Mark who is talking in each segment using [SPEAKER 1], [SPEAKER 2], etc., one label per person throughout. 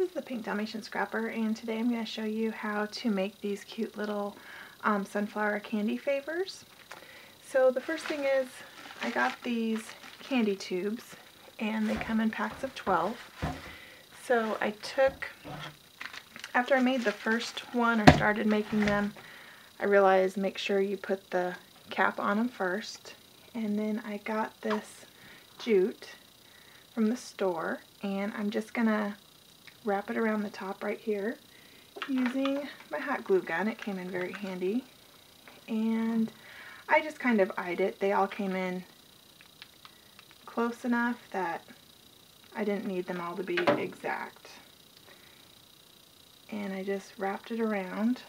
[SPEAKER 1] is the Pink Dalmatian Scrapper, and today I'm going to show you how to make these cute little sunflower candy favors. So the first thing is I got these candy tubes, and they come in packs of 12. So I took, after I made the first one or started making them, I realized make sure you put the cap on them first. And then I got this jute from the store, and I'm just going to wrap it around the top right here using my hot glue gun. It came in very handy, and I just kind of eyed it. They all came in close enough that I didn't need them all to be exact, and I just wrapped it around.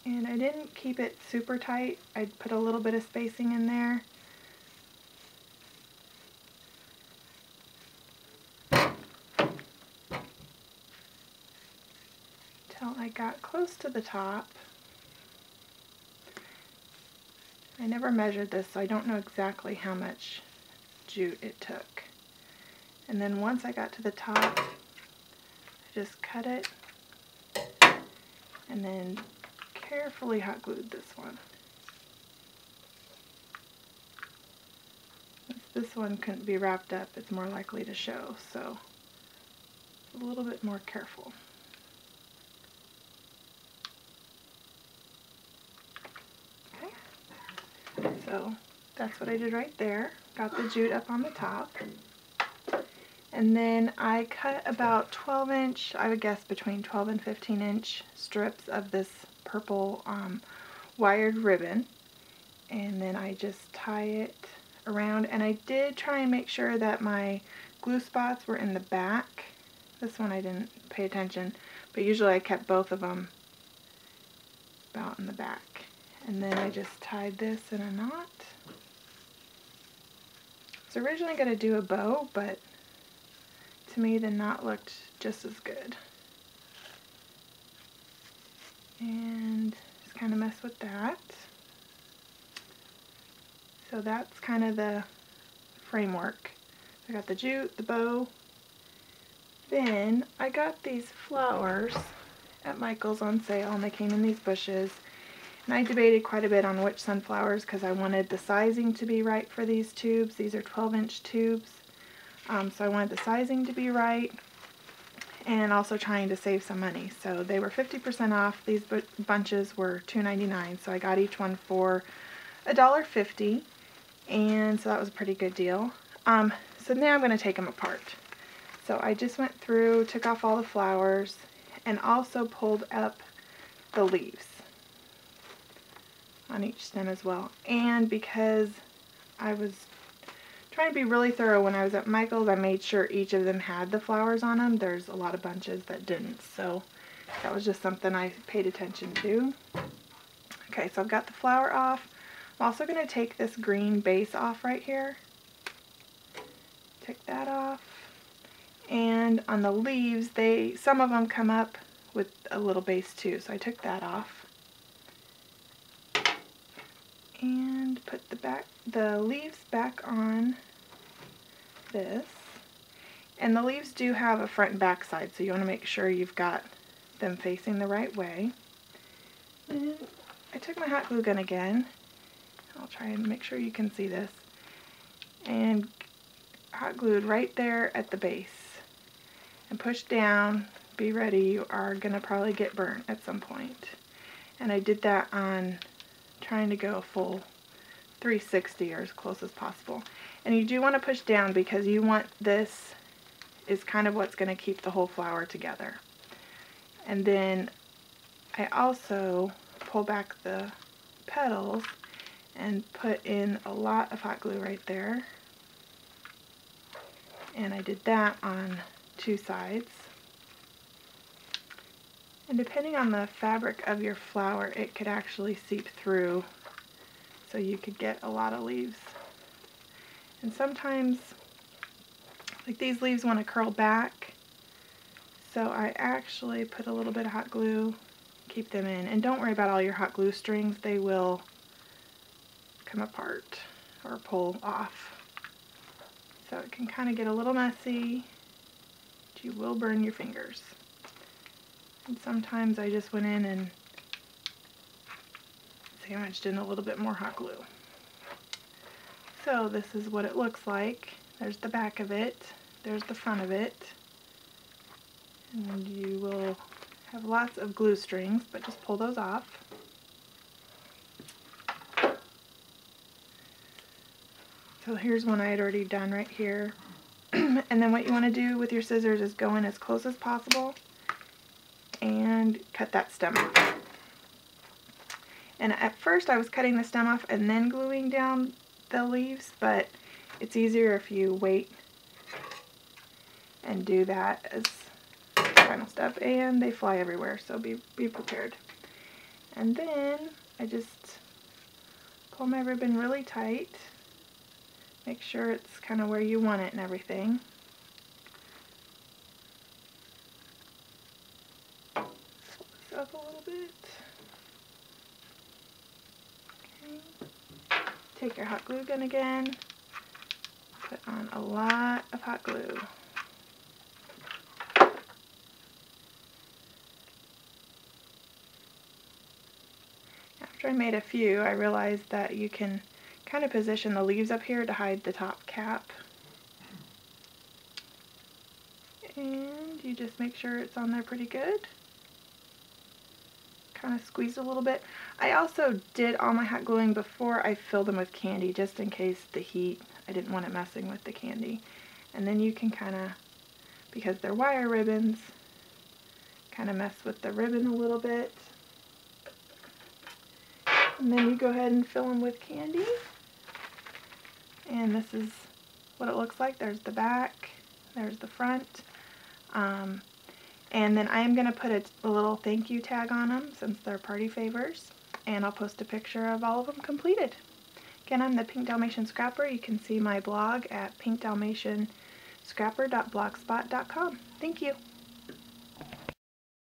[SPEAKER 1] And I didn't keep it super tight. I put a little bit of spacing in there. Till I got close to the top. I never measured this, so I don't know exactly how much jute it took. And then once I got to the top, I just cut it and then carefully hot glued this one. Since this one couldn't be wrapped up, it's more likely to show, so a little bit more careful. Okay, so that's what I did right there. Got the jute up on the top. And then I cut about 12-inch, I would guess between 12 and 15-inch strips of this purple wired ribbon. And then I just tie it around. And I did try and make sure that my glue spots were in the back. This one I didn't pay attention, but usually I kept both of them about in the back. And then I just tied this in a knot. I was originally going to do a bow, but to me the knot looked just as good. And just kind of mess with that. So that's kind of the framework. I got the jute, the bow. Then I got these flowers at Michael's on sale, and they came in these bushes. And I debated quite a bit on which sunflowers because I wanted the sizing to be right for these tubes. These are 12-inch tubes. So I wanted the sizing to be right, and also trying to save some money. So they were 50% off. These bunches were $2.99, so I got each one for $1.50, and so that was a pretty good deal. So now I'm going to take them apart. So I just went through, took off all the flowers, and also pulled up the leaves on each stem as well. And because I was trying to be really thorough when I was at Michael's, I made sure each of them had the flowers on them. There's a lot of bunches that didn't, so that was just something I paid attention to. Okay, so I've got the flower off. I'm also going to take this green base off right here. Take that off. And on the leaves, some of them come up with a little base too, so I took that off. And put the leaves back on this. And the leaves do have a front and back side, so you want to make sure you've got them facing the right way. And I took my hot glue gun again. I'll try and make sure you can see this. And hot glued right there at the base. And push down. Be ready, you are going to probably get burnt at some point. And I did that on trying to go a full 360 or as close as possible. And you do want to push down because you want this is kind of what's going to keep the whole flower together. And then I also pull back the petals and put in a lot of hot glue right there. And I did that on 2 sides. And depending on the fabric of your flower, it could actually seep through, so you could get a lot of leaves. And sometimes, like these leaves want to curl back, so I actually put a little bit of hot glue, keep them in. And don't worry about all your hot glue strings, they will come apart or pull off. So it can kind of get a little messy, but you will burn your fingers. And sometimes I just went in and sandwiched in a little bit more hot glue. So this is what it looks like. There's the back of it, there's the front of it, and you will have lots of glue strings, but just pull those off. So here's one I had already done right here. And then what you want to do with your scissors is go in as close as possible and cut that stem off. And at first I was cutting the stem off and then gluing down the leaves, but it's easier if you wait and do that as the final step. And they fly everywhere, so be prepared. And then I just pull my ribbon really tight. Make sure it's kind of where you want it and everything. Flip this up a little bit. Okay. Take your hot glue gun again. Put on a lot of hot glue. After I made a few, I realized that you can kind of position the leaves up here to hide the top cap. And you just make sure it's on there pretty good. Kind of squeeze a little bit. I also did all my hot gluing before I filled them with candy, just in case the heat, I didn't want it messing with the candy. And then you can kind of, because they're wire ribbons, kind of mess with the ribbon a little bit. And then you go ahead and fill them with candy. And this is what it looks like. There's the back, there's the front. And then I am going to put a little thank you tag on them since they're party favors. And I'll post a picture of all of them completed. Again, I'm the Pink Dalmatian Scrapper. You can see my blog at pinkdalmatianscrapper.blogspot.com. Thank you.